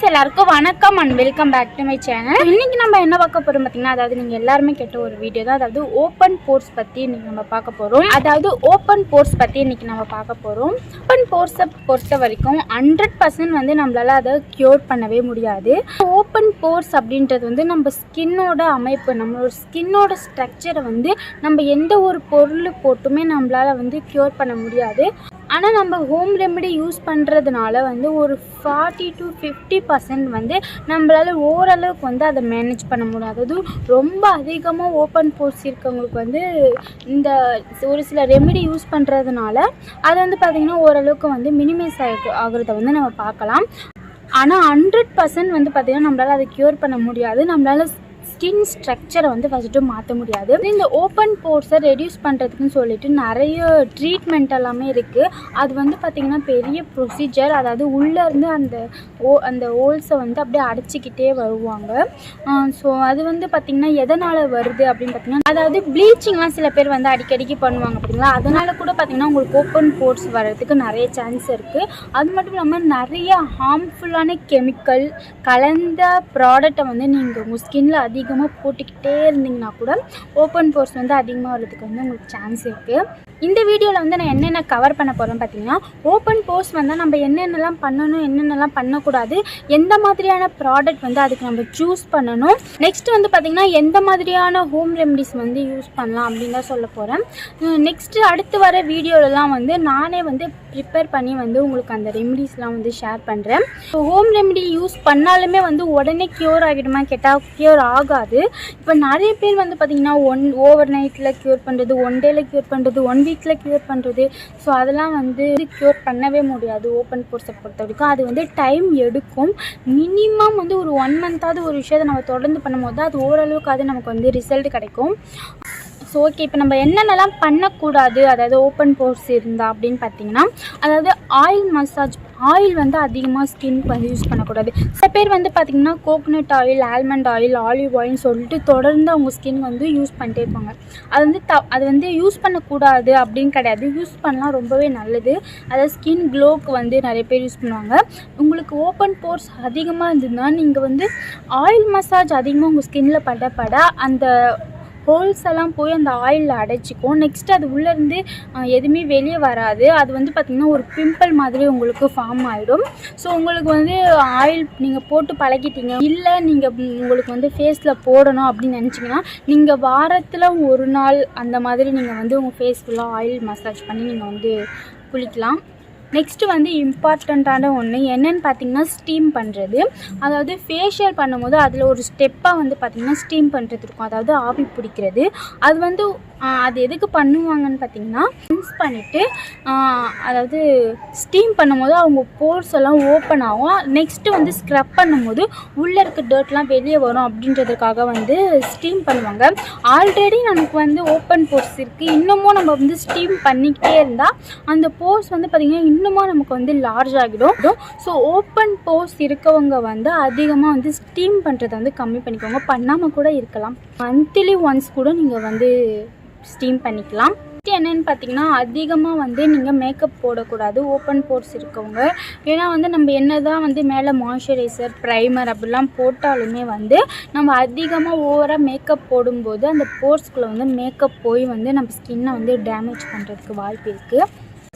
Friends எல்லாருக்கும் வணக்கம் and welcome back to my channel. இன்னைக்கு நம்ம என்ன பார்க்க போறோம் பார்த்தீங்கன்னா, அதாவது நீங்கள் எல்லாருமே கேட்ட ஒரு வீடியோ தான். அதாவது ஓப்பன் போர்ஸ் பற்றி இன்னைக்கு நம்ம பார்க்க போகிறோம். ஓப்பன் போர்ஸை பொறுத்த வரைக்கும் 100% வந்து நம்மளால அதை க்யூர் பண்ணவே முடியாது. ஓப்பன் போர்ஸ் அப்படின்றது வந்து நம்ம ஸ்கின்னோட அமைப்பு, நம்மளோட ஸ்கின்னோட ஸ்ட்ரக்சரை வந்து நம்ம எந்த ஒரு பொருள் போட்டுமே நம்மளால வந்து க்யூர் பண்ண முடியாது. ஆனால் நம்ம ஹோம் ரெமெடி யூஸ் பண்ணுறதுனால வந்து ஒரு 40 to 50% வந்து நம்மளால் ஓரளவுக்கு வந்து அதை மேனேஜ் பண்ண முடியும். அதாவது ரொம்ப அதிகமாக ஓப்பன் போர்ஸ் இருக்கவங்களுக்கு வந்து இந்த ஒரு சில ரெமெடி யூஸ் பண்ணுறதுனால அது வந்து பார்த்திங்கன்னா ஓரளவுக்கு வந்து மினிமைஸ் ஆகிறத வந்து நம்ம பார்க்கலாம். ஆனால் 100% வந்து பார்த்திங்கன்னா நம்மளால் அதை க்யூர் பண்ண முடியாது. நம்மளால் ஸ்கின் ஸ்ட்ரக்சரை வந்து ஃபஸ்ட்டு மாற்ற முடியாது. இந்த ஓப்பன் போர்ஸை ரெடியூஸ் பண்ணுறதுக்குன்னு சொல்லிட்டு நிறைய ட்ரீட்மெண்ட் எல்லாமே இருக்குது. அது வந்து பார்த்திங்கன்னா பெரிய ப்ரொசீஜர். அதாவது உள்ளேருந்து அந்த ஹோல்ஸை வந்து அப்படியே அடைச்சிக்கிட்டே வருவாங்க. ஸோ அது வந்து பார்த்திங்கன்னா எதனால் வருது அப்படின்னு பார்த்திங்கன்னா, அதாவது ப்ளீச்சிங்லாம் சில பேர் வந்து அடிக்கடிக்கு பண்ணுவாங்க பார்த்திங்களா, அதனால் கூட பார்த்திங்கன்னா உங்களுக்கு ஓப்பன் போர்ஸ் வர்றதுக்கு நிறைய சான்ஸ் இருக்குது. அது மட்டும் இல்லாமல் நிறைய ஹார்ம்ஃபுல்லான கெமிக்கல் கலந்த ப்ராடக்டை வந்து நீங்கள் உங்கள் ஸ்கின்னில் அதிகமாக போட்டுக்கிட்டே இருந்தீங்கன்னா கூட ஓப்பன் போர்ஸ் வந்து அதிகமாக வர்றதுக்கு வந்து உங்களுக்கு சான்ஸ் இருக்குது. இந்த வீடியோவில் வந்து நான் என்னென்ன கவர் பண்ண போகிறேன்னு பார்த்தீங்கன்னா, ஓப்பன் போர்ஸ் வந்தால் நம்ம என்னென்னலாம் பண்ணணும், என்னென்னலாம் பண்ணக்கூடாது, எந்த மாதிரியான ப்ராடக்ட் வந்து அதுக்கு நம்ம சூஸ் பண்ணணும், நெக்ஸ்ட் வந்து பார்த்திங்கன்னா எந்த மாதிரியான ஹோம் ரெமடிஸ் வந்து யூஸ் பண்ணலாம் அப்படின்னு தான் சொல்ல போகிறேன். நெக்ஸ்ட்டு அடுத்து வர வீடியோலலாம் வந்து நானே வந்து ப்ரிப்பேர் பண்ணி வந்து உங்களுக்கு அந்த ரெமடிஸ்லாம் வந்து ஷேர் பண்ணுறேன். ஸோ ஹோம் ரெமடி யூஸ் பண்ணாலுமே வந்து உடனே க்யூர் ஆகிடுமா கேட்டால் க்யூர் ஆகாது. இப்போ நிறைய பேர் வந்து பார்த்திங்கன்னா ஓவர் நைட்டில் க்யூர் பண்ணுறது, ஒன் டேயில் க்யூர் பண்ணுறது, 1 வீக்கில் க்யூர் பண்ணுறது. ஸோ அதெல்லாம் வந்து க்யூர் பண்ணவே முடியாது. ஓப்பன் போர்ஸை பொறுத்த வரைக்கும் அது வந்து டைம் எடுக்கும். மினிமம் வந்து ஒரு 1 மந்த்தாவது ஒரு விஷயத்தை நம்ம தொடர்ந்து பண்ணும்போது தான் அது ஓரளவுக்கு அது நமக்கு வந்து ரிசல்ட் கிடைக்கும். ஸோ ஓகே, இப்போ நம்ம என்னென்னலாம் பண்ணக்கூடாது, அதாவது ஓப்பன் போர்ஸ் இருந்தால் அப்படின்னு பார்த்தீங்கன்னா, அதாவது ஆயில் மசாஜ், ஆயில் வந்து அதிகமாக ஸ்கின்க்கு வந்து யூஸ் பண்ணக்கூடாது. சில பேர் வந்து பார்த்திங்கன்னா coconut oil, almond oil, olive ஆயில்னு சொல்லிட்டு தொடர்ந்து அவங்க ஸ்கின் வந்து யூஸ் பண்ணிட்டே இருப்பாங்க. அது வந்து யூஸ் பண்ணக்கூடாது அப்படின்னு கிடையாது. யூஸ் பண்ணலாம், ரொம்பவே நல்லது. அதாவது ஸ்கின் க்ளோக்கு வந்து நிறைய பேர் யூஸ் பண்ணுவாங்க. உங்களுக்கு ஓப்பன் போர்ஸ் அதிகமாக இருந்ததுன்னா நீங்கள் வந்து ஆயில் மசாஜ் அதிகமாக உங்கள் ஸ்கின்னில் பட அந்த ஹோல்ஸ் எல்லாம் போய் அந்த ஆயிலில் அடைச்சிக்கும். நெக்ஸ்ட்டு அது உள்ளேருந்து எதுவுமே வெளியே வராது. அது வந்து பார்த்திங்கன்னா ஒரு பிம்பிள் மாதிரி உங்களுக்கு ஃபார்ம் ஆகிடும். ஸோ உங்களுக்கு வந்து ஆயில் நீங்கள் போட்டு பழகிட்டீங்க, இல்லை நீங்கள் உங்களுக்கு வந்து ஃபேஸில் போடணும் அப்படின்னு நினச்சிங்கன்னா நீங்கள் வாரத்தில் ஒரு நாள் அந்த மாதிரி நீங்கள் வந்து உங்கள் ஃபேஸ் ஃபுல்லாக ஆயில் மசாஜ் பண்ணி நீங்கள் வந்து குளிக்கலாம். நெக்ஸ்ட்டு வந்து இம்பார்ட்டண்ட்டான ஒன்று என்னென்னு பார்த்திங்கன்னா ஸ்டீம் பண்ணுறது. அதாவது ஃபேஷியல் பண்ணும்போது அதில் ஒரு ஸ்டெப்பாக வந்து பார்த்திங்கன்னா ஸ்டீம் பண்ணுறது இருக்கும். அதாவது ஆவி பிடிக்கிறது. அது வந்து அது எதுக்கு பண்ணுவாங்கன்னு பார்த்திங்கன்னா, ரின்ஸ் பண்ணிவிட்டு அதாவது ஸ்டீம் பண்ணும்போது அவங்க போர்ஸ் எல்லாம் ஓப்பன் ஆகும். நெக்ஸ்ட்டு வந்து ஸ்க்ரப் பண்ணும்போது உள்ளே இருக்க டர்ட்லாம் வெளியே வரும் அப்படின்றதுக்காக வந்து ஸ்டீம் பண்ணுவாங்க. ஆல்ரெடி நமக்கு வந்து ஓப்பன் போர்ஸ் இருக்குது, இன்னமும் நம்ம வந்து ஸ்டீம் பண்ணிக்கிட்டே இருந்தால் அந்த போர்ஸ் வந்து பார்த்திங்கன்னா இன்னமும் நமக்கு வந்து லார்ஜ் ஆகிடும். ஸோ ஓப்பன் போர்ஸ் இருக்கவங்க வந்து அதிகமாக வந்து ஸ்டீம் பண்ணுறதை வந்து கம்மி பண்ணிக்கோங்க. பண்ணாமல் கூட இருக்கலாம். மந்த்லி ஒன்ஸ் கூட நீங்கள் வந்து ஸ்டீம் பண்ணிக்கலாம். என்னென்னு பார்த்தீங்கன்னா, அதிகமாக வந்து நீங்கள் மேக்கப் போடக்கூடாது ஓப்பன் போர்ஸ் இருக்கவங்க. ஏன்னா வந்து நம்ம என்ன தான் வந்து மேலே மாய்ஸ்சரைசர், ப்ரைமர் அப்படிலாம் போட்டாலுமே வந்து நம்ம அதிகமாக ஓவராக மேக்கப் போடும்போது அந்த போர்ஸ்குள்ளே வந்து மேக்கப் போய் வந்து நம்ம ஸ்கின்னை வந்து டேமேஜ் பண்ணுறதுக்கு வாய்ப்பு இருக்குது.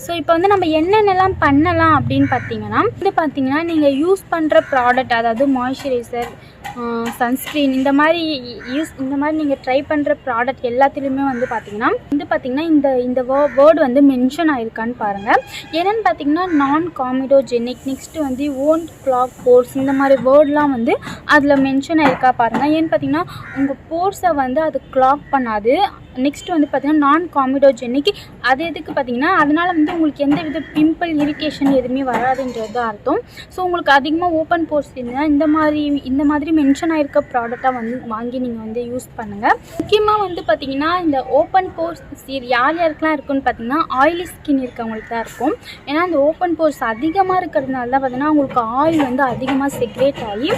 ஸோ இப்போ வந்து நம்ம என்னென்னலாம் பண்ணலாம் அப்படின்னு பார்த்தீங்கன்னா நீங்கள் யூஸ் பண்ணுற ப்ராடக்ட், அதாவது மாய்ஸ்சரைசர், சன்ஸ்க்ரீன், இந்த மாதிரி நீங்கள் ட்ரை பண்ணுற ப்ராடக்ட் எல்லாத்துலேயுமே வந்து பார்த்திங்கன்னா இந்த வேர்டு வந்து மென்ஷன் ஆகிருக்கான்னு பாருங்கள். என்னென்னு பார்த்தீங்கன்னா நான் காமிடோஜெனிக், நெக்ஸ்ட்டு வந்து ஓன்ட் கிளாக் போர்ஸ், இந்த மாதிரி வேர்ட்லாம் வந்து அதில் மென்ஷன் ஆகிருக்கா பாருங்கள். ஏன்னு பார்த்தீங்கன்னா உங்கள் போர்ஸை வந்து அது கிளாக் பண்ணாது. நெக்ஸ்ட் வந்து பார்த்திங்கன்னா நான் காமிடோஜெனிக். அது எதுக்கு பார்த்திங்கன்னா அதனால் வந்து உங்களுக்கு எந்த வித பிம்பிள், இரிட்டேஷன் எதுவுமே வராதுன்றது அர்த்தம். ஸோ உங்களுக்கு அதிகமாக ஓப்பன் போர்ஸ் இருந்தால் இந்த மாதிரி மென்ஷன் ஆகிருக்க ப்ராடக்டாக வந்து வாங்கி நீங்கள் வந்து யூஸ் பண்ணுங்கள். முக்கியமாக வந்து பார்த்திங்கன்னா இந்த ஓப்பன் போர்ஸ் யாருக்கெலாம் இருக்குன்னு பார்த்திங்கன்னா ஆயிலி ஸ்கின் இருக்கவங்களுக்கு தான் இருக்கும். ஏன்னா அந்த ஓப்பன் போர்ஸ் அதிகமாக இருக்கிறதுனால தான் பார்த்திங்கன்னா அவங்களுக்கு ஆயில் வந்து அதிகமாக செக்ரேட் ஆகி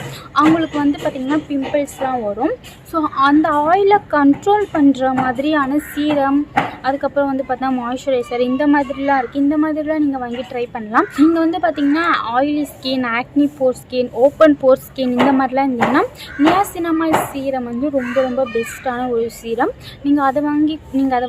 அவங்களுக்கு வந்து பார்த்திங்கன்னா பிம்பிள்ஸ்லாம் வரும். ஸோ அந்த ஆயிலை கண்ட்ரோல் பண்ணுற மாதிரியான சீரம், அதுக்கப்புறம் வந்து பார்த்தா மாய்ஸ்சரைசர் இந்த மாதிரிலாம் இருக்குது. இந்த மாதிரிலாம் நீங்கள் வாங்கி ட்ரை பண்ணலாம். நீங்கள் வந்து பார்த்திங்கன்னா ஆயிலி ஸ்கின், ஆக்னி போர் ஸ்கின், ஓப்பன் போர் ஸ்கின் இந்த மாதிரிலாம் இருந்தீங்கன்னா நியாசினமைட் சீரம் வந்து ரொம்ப ரொம்ப பெஸ்ட்டான ஒரு சீரம். நீங்கள் அதை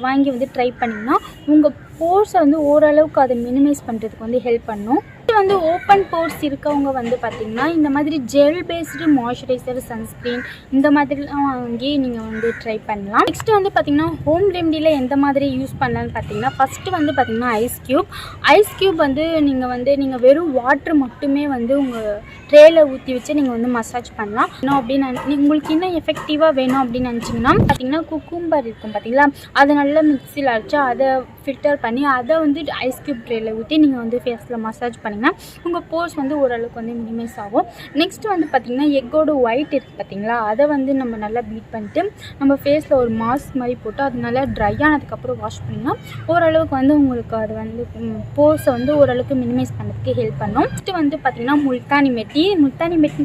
வாங்கி வந்து ட்ரை பண்ணிங்கன்னா உங்கள் போர்ஸை வந்து ஓரளவுக்கு அதை மினிமைஸ் பண்ணுறதுக்கு வந்து ஹெல்ப் பண்ணும். வந்து ஓப்பன் போர்ஸ் இருக்கவங்க வந்து பார்த்திங்கன்னா இந்த மாதிரி ஜெல் பேஸ்டு மாய்ஸ்சரைசர், சன்ஸ்க்ரீன் இந்த மாதிரிலாம் வாங்கி நீங்கள் வந்து ட்ரை பண்ணலாம். நெக்ஸ்ட்டு வந்து பார்த்திங்கன்னா ஹோம் ரெமடியில் எந்த மாதிரி யூஸ் பண்ணலான்னு பார்த்தீங்கன்னா ஃபஸ்ட்டு வந்து பார்த்திங்கன்னா ஐஸ் க்யூப் வந்து நீங்கள் வெறும் வாட்ரு மட்டுமே வந்து உங்கள் ட்ரேயில் ஊற்றி வச்சு நீங்கள் வந்து மசாஜ் பண்ணலாம். இன்னும் அப்படின்னு உங்களுக்கு இன்னும் எஃபெக்டிவாக வேணும் அப்படின்னு நினச்சிங்கன்னா பார்த்திங்கன்னா குக்கும்பர் இருக்கும் பார்த்திங்களா, அதை நல்லா மிக்சியில் அரைச்சி அதை ஃபில்டர் பண்ணி அதை வந்து ஐஸ் க்யூப் ட்ரேயில் ஊற்றி நீங்கள் வந்து ஃபேஸில் மசாஜ் பண்ணிங்கன்னா உங்கள் போர்ஸ் வந்து ஓரளவுக்கு வந்து மினிமைஸ் ஆகும். நெக்ஸ்ட்டு வந்து பார்த்திங்கன்னா எக்கோட ஒயிட் இருக்குது பார்த்திங்களா, அதை வந்து நம்ம நல்லா பீட் பண்ணிட்டு நம்ம ஃபேஸில் ஒரு மாஸ்க் மாதிரி போட்டு அது நல்லா ட்ரை ஆனதுக்கப்புறம் வாஷ் பண்ணிங்கன்னா ஓரளவுக்கு வந்து உங்களுக்கு அது வந்து போர்ஸை வந்து ஓரளவுக்கு மினிமைஸ் பண்ணுறதுக்கு ஹெல்ப் பண்ணும். நெக்ஸ்ட்டு வந்து பார்த்திங்கன்னா முல்தானி மெட்டின்னு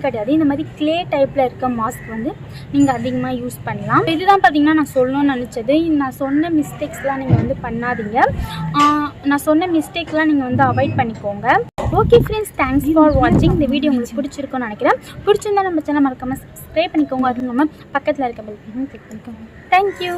கிடையாது, இந்த மாதிரி க்ளே டைப்பில் இருக்க மாஸ்க் வந்து நீங்கள் அதிகமாக யூஸ் பண்ணலாம். இதுதான் பார்த்திங்கன்னா நான் சொல்லணும்னு நினச்சது. நான் சொன்ன மிஸ்டேக்ஸ்லாம் நீங்கள் வந்து பண்ணாதீங்க. நான் சொன்ன மிஸ்டேக்லாம் நீங்கள் வந்து அவாய்ட் பண்ணிக்கோங்க. ஓகே ஃப்ரெண்ட்ஸ், தேங்க்ஸ் ஃபார் வாட்சிங். இந்த வீடியோ உங்களுக்கு பிடிச்சிருக்குன்னு நினைக்கிறேன். பிடிச்சிருந்தா நம்ம சேனல் மறக்காமல் சப்ஸ்கிரைப் பண்ணிக்கோங்க. அதுவும் நம்ம பக்கத்தில் இருக்க பெல் பட்டனை கிளிக் பண்ணிக்கோங்க. தேங்க்யூ.